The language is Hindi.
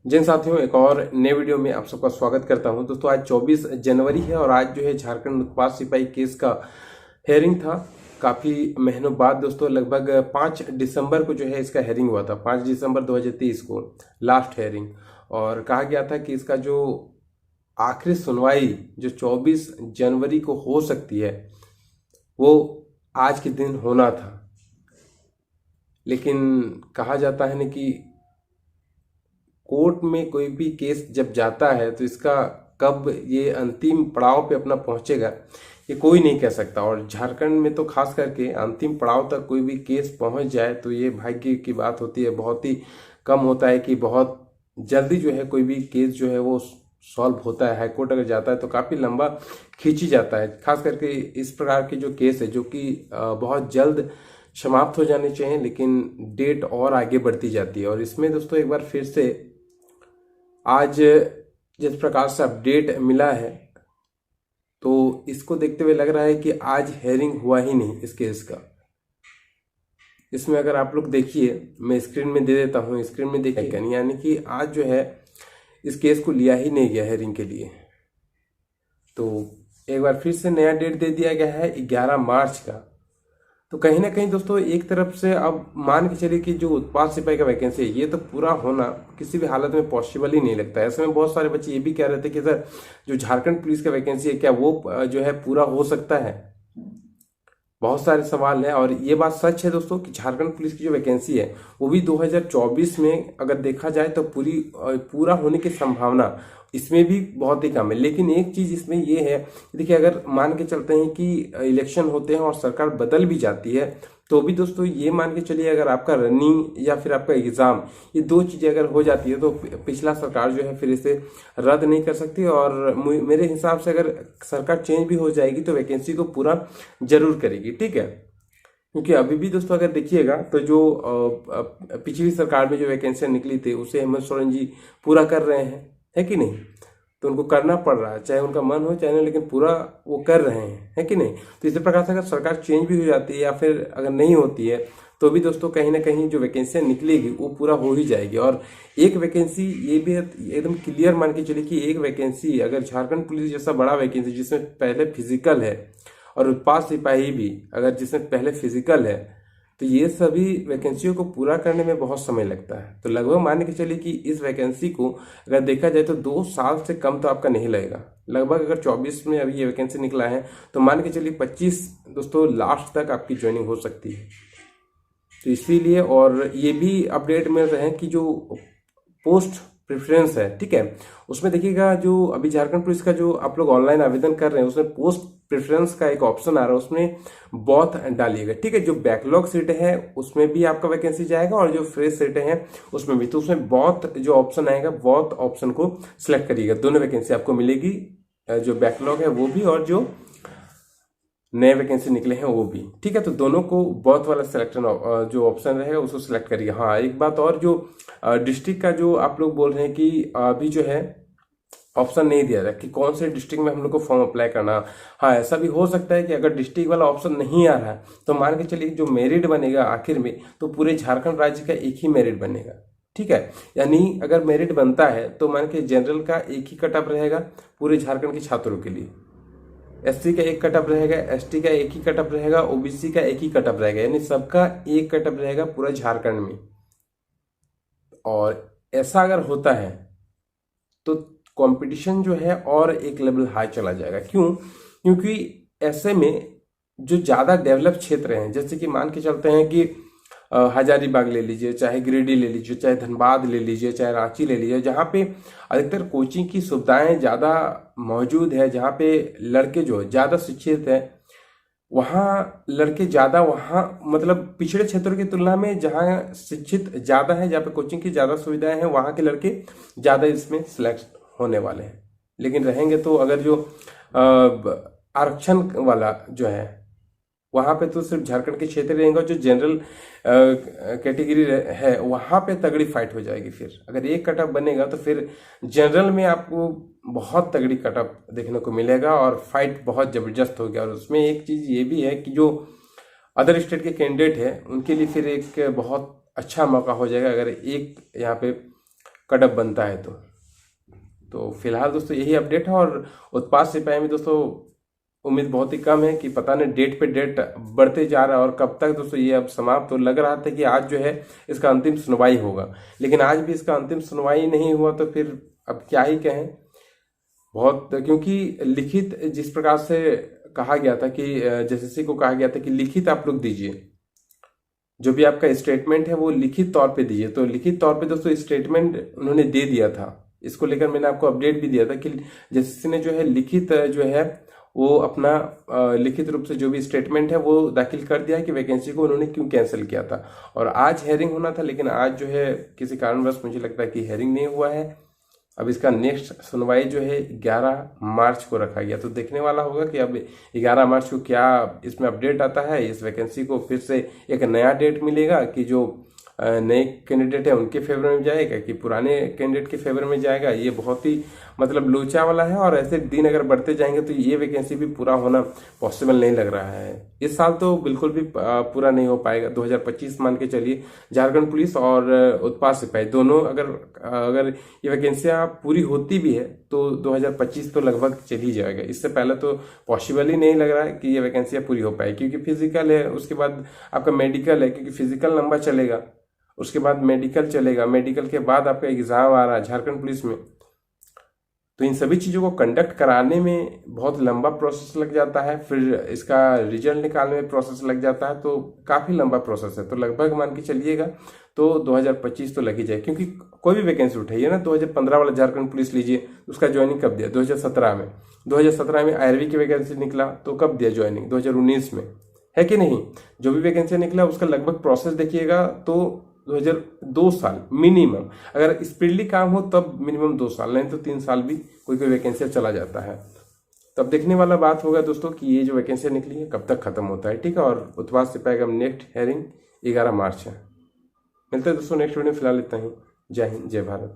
जिन साथियों एक और नए वीडियो में आप सबका स्वागत करता हूं। दोस्तों आज 24 जनवरी है और आज जो है झारखंड उत्पाद सिपाही केस का हेयरिंग था। काफ़ी महीनों बाद दोस्तों लगभग 5 दिसंबर को जो है इसका हेयरिंग हुआ था। 5 दिसंबर 2023 को लास्ट हेयरिंग। और कहा गया था कि इसका जो आखिरी सुनवाई जो 24 जनवरी को हो सकती है वो आज के दिन होना था। लेकिन कहा जाता है ना कि कोर्ट में कोई भी केस जब जाता है तो इसका कब ये अंतिम पड़ाव पे अपना पहुंचेगा ये कोई नहीं कह सकता। और झारखंड में तो खास करके अंतिम पड़ाव तक कोई भी केस पहुंच जाए तो ये भाग्य की बात होती है। बहुत ही कम होता है कि बहुत जल्दी जो है कोई भी केस जो है वो सॉल्व होता है। हाईकोर्ट अगर जाता है तो काफ़ी लंबा खींची जाता है। खास करके इस प्रकार के जो केस है जो कि बहुत जल्द समाप्त हो जाने चाहिए, लेकिन डेट और आगे बढ़ती जाती है। और इसमें दोस्तों एक बार फिर से आज जिस प्रकार से अपडेट मिला है तो इसको देखते हुए लग रहा है कि आज हेयरिंग हुआ ही नहीं इस केस का। इसमें अगर आप लोग देखिए, मैं स्क्रीन में दे देता हूँ, स्क्रीन में देखिए, यानी कि आज जो है इस केस को लिया ही नहीं गया हेयरिंग के लिए। तो एक बार फिर से नया डेट दे दिया गया है 11 मार्च का। तो कहीं ना कहीं दोस्तों एक तरफ से अब मान के चलिए कि जो उत्पाद सिपाही का वैकेंसी है ये तो पूरा होना किसी भी हालत में पॉसिबल ही नहीं लगता है। ऐसे में बहुत सारे बच्चे ये भी कह रहे थे कि सर जो झारखंड पुलिस का वैकेंसी है क्या वो जो है पूरा हो सकता है। बहुत सारे सवाल हैं और ये बात सच है दोस्तों कि झारखंड पुलिस की जो वैकेंसी है वो भी 2024 में अगर देखा जाए तो पूरा होने की संभावना इसमें भी बहुत ही कम है। लेकिन एक चीज इसमें ये है, देखिए अगर मान के चलते हैं कि इलेक्शन होते हैं और सरकार बदल भी जाती है तो भी दोस्तों ये मान के चलिए अगर आपका रनिंग या फिर आपका एग्जाम ये दो चीजें अगर हो जाती है तो पिछला सरकार जो है फिर इसे रद्द नहीं कर सकती। और मेरे हिसाब से अगर सरकार चेंज भी हो जाएगी तो वैकेंसी को पूरा जरूर करेगी, ठीक है। क्योंकि अभी भी दोस्तों अगर देखिएगा तो जो पिछली सरकार में जो वैकेंसियां निकली थी उसे हेमंत सोरेन जी पूरा कर रहे हैं, है कि नहीं। तो उनको करना पड़ रहा है चाहे उनका मन हो चाहे नहीं, लेकिन पूरा वो कर रहे हैं, है कि नहीं। तो इसी प्रकार से अगर सरकार चेंज भी हो जाती है या फिर अगर नहीं होती है तो भी दोस्तों कहीं ना कहीं जो वैकेंसियां निकलेगी वो पूरा हो ही जाएगी। और एक वैकेंसी ये भी एकदम क्लियर मान के चलिए कि एक वैकेंसी अगर झारखंड पुलिस जैसा बड़ा वैकेंसी जिसमें पहले फिजिकल है और उत्पाद सिपाही भी अगर जिसमें पहले फिजिकल है तो ये सभी वैकेंसियों को पूरा करने में बहुत समय लगता है। तो लगभग मान के चलिए कि इस वैकेंसी को अगर देखा जाए तो 2 साल से कम तो आपका नहीं लगेगा। लगभग अगर 24 में अभी ये वैकेंसी निकला है तो मान के चलिए 25 दोस्तों लास्ट तक आपकी ज्वाइनिंग हो सकती है। तो इसीलिए और ये भी अपडेट मिल रहे हैं कि जो पोस्ट प्रेफरेंस है, ठीक है, उसमें देखिएगा जो अभी झारखंड पुलिस का जो आप लोग ऑनलाइन आवेदन कर रहे हैं उसमें पोस्ट प्रेफरेंस का एक ऑप्शन आ रहा है, उसमें बॉथ डालिएगा, ठीक है। जो बैकलॉग सीट है उसमें भी आपका वैकेंसी जाएगा और जो फ्रेश सीटें हैं उसमें भी। तो उसमें बॉथ जो ऑप्शन आएगा बॉथ ऑप्शन को सिलेक्ट करिएगा, दोनों वैकेंसी आपको मिलेगी, जो बैकलॉग है वो भी और जो नए वैकेंसी निकले हैं वो भी, ठीक है। तो दोनों को बहुत वाला सिलेक्शन जो ऑप्शन रहेगा उसको सिलेक्ट करिए। हाँ एक बात और, जो डिस्ट्रिक्ट का जो आप लोग बोल रहे हैं कि अभी जो है ऑप्शन नहीं दिया रहा कि कौन से डिस्ट्रिक्ट में हम लोग को फॉर्म अप्लाई करना। हाँ ऐसा भी हो सकता है कि अगर डिस्ट्रिक्ट वाला ऑप्शन नहीं आ रहा है तो मान के चलिए जो मेरिट बनेगा आखिर में तो पूरे झारखंड राज्य का एक ही मेरिट बनेगा, ठीक है। यानी अगर मेरिट बनता है तो मान के जनरल का एक ही कट ऑफ रहेगा पूरे झारखंड के छात्रों के लिए, एससी का एक कट ऑफ रहेगा, एसटी का एक ही कट ऑफ रहेगा, ओबीसी का एक ही कट ऑफ रहेगा, यानी सबका एक कट ऑफ रहेगा पूरा झारखंड में। और ऐसा अगर होता है तो कंपटीशन जो है और एक लेवल हाई चला जाएगा। क्यों? क्योंकि ऐसे में जो ज्यादा डेवलप क्षेत्र हैं जैसे कि मान के चलते हैं कि हजारीबाग ले लीजिए, चाहे गिरिडीह ले लीजिए, चाहे धनबाद ले लीजिए, चाहे रांची ले लीजिए, जहाँ पे अधिकतर कोचिंग की सुविधाएं ज़्यादा मौजूद है, जहाँ पे लड़के जो ज़्यादा शिक्षित हैं वहाँ लड़के ज़्यादा, वहाँ मतलब पिछड़े क्षेत्रों की तुलना में जहाँ शिक्षित ज़्यादा है, जहाँ पे कोचिंग की ज़्यादा सुविधाएं हैं वहाँ के लड़के ज़्यादा इसमें सिलेक्ट होने वाले हैं। लेकिन रहेंगे तो अगर जो आरक्षण वाला जो है वहां पे तो सिर्फ झारखंड के क्षेत्र रहेंगे, जो जनरल कैटेगरी है वहां पे तगड़ी फाइट हो जाएगी। फिर अगर एक कट ऑफ बनेगा तो फिर जनरल में आपको बहुत तगड़ी कट ऑफ देखने को मिलेगा और फाइट बहुत जबरदस्त होगी। और उसमें एक चीज ये भी है कि जो अदर स्टेट के कैंडिडेट है उनके लिए फिर एक बहुत अच्छा मौका हो जाएगा अगर एक यहाँ पे कट ऑफ बनता है तो फिलहाल दोस्तों यही अपडेट है। और उत्पाद सिपाही में दोस्तों उम्मीद बहुत ही कम है कि पता नहीं डेट पे डेट बढ़ते जा रहा है और कब तक दोस्तों ये अब समाप्त। तो लग रहा था कि आज जो है इसका अंतिम सुनवाई होगा, लेकिन आज भी इसका अंतिम सुनवाई नहीं हुआ। तो फिर अब क्या ही कहें, बहुत, क्योंकि लिखित जिस प्रकार से कहा गया था कि जेसीसी को कहा गया था कि लिखित आप लोग दीजिए, जो भी आपका स्टेटमेंट है वो लिखित तौर पे दीजिए। तो लिखित तौर पे दोस्तों स्टेटमेंट उन्होंने दे दिया था। इसको लेकर मैंने आपको अपडेट भी दिया था कि जेसीसी ने जो है लिखित जो है वो अपना लिखित रूप से जो भी स्टेटमेंट है वो दाखिल कर दिया है कि वैकेंसी को उन्होंने क्यों कैंसिल किया था। और आज हेयरिंग होना था, लेकिन आज जो है किसी कारणवश मुझे लगता है कि हेयरिंग नहीं हुआ है। अब इसका नेक्स्ट सुनवाई जो है 11 मार्च को रखा गया। तो देखने वाला होगा कि अब 11 मार्च को क्या इसमें अपडेट आता है। इस वैकेंसी को फिर से एक नया डेट मिलेगा कि जो नए कैंडिडेट है उनके फेवर में जाएगा कि पुराने कैंडिडेट के फेवर में जाएगा। ये बहुत ही मतलब लोचा वाला है और ऐसे दिन अगर बढ़ते जाएंगे तो ये वैकेंसी भी पूरा होना पॉसिबल नहीं लग रहा है। इस साल तो बिल्कुल भी पूरा नहीं हो पाएगा। 2025 मान के चलिए, झारखंड पुलिस और उत्पाद सिपाही दोनों अगर ये वैकेंसियां पूरी होती भी है तो 2025 तो लगभग चल ही जाएगा। इससे पहले तो पॉसिबल ही नहीं लग रहा है कि ये वैकेंसियां पूरी हो पाए, क्योंकि फिजिकल है, उसके बाद आपका मेडिकल है, क्योंकि फिजिकल लंबा चलेगा, उसके बाद मेडिकल चलेगा, मेडिकल के बाद आपका एग्जाम आ रहा है झारखंड पुलिस में। तो इन सभी चीज़ों को कंडक्ट कराने में बहुत लंबा प्रोसेस लग जाता है, फिर इसका रिजल्ट निकालने में प्रोसेस लग जाता है, तो काफ़ी लंबा प्रोसेस है। तो लगभग मान के चलिएगा तो 2025 तो लग ही जाए, क्योंकि कोई भी वैकेंसी उठाइए ना, 2015 वाला झारखंड पुलिस लीजिए, उसका ज्वाइनिंग कब दिया? 2017 में। 2017 में आईआरबी की वैकेंसी निकला तो कब दिया ज्वाइनिंग? 2019 में, है कि नहीं? जो भी वैकेंसी निकला उसका लगभग प्रोसेस देखिएगा तो 2 साल मिनिमम, अगर स्पीडली काम हो तब मिनिमम 2 साल, नहीं तो 3 साल भी कोई कोई चला जाता है। तब देखने वाला बात होगा दोस्तों कि ये जो वैकेंसी निकली है कब तक खत्म होता है, ठीक है। और उत्पाद सिपाही का नेक्स्ट हेयरिंग 11 मार्च है। मिलते हैं दोस्तों नेक्स्ट वीडियो में, फिलहाल इतना ही। जय हिंद, जय भारत।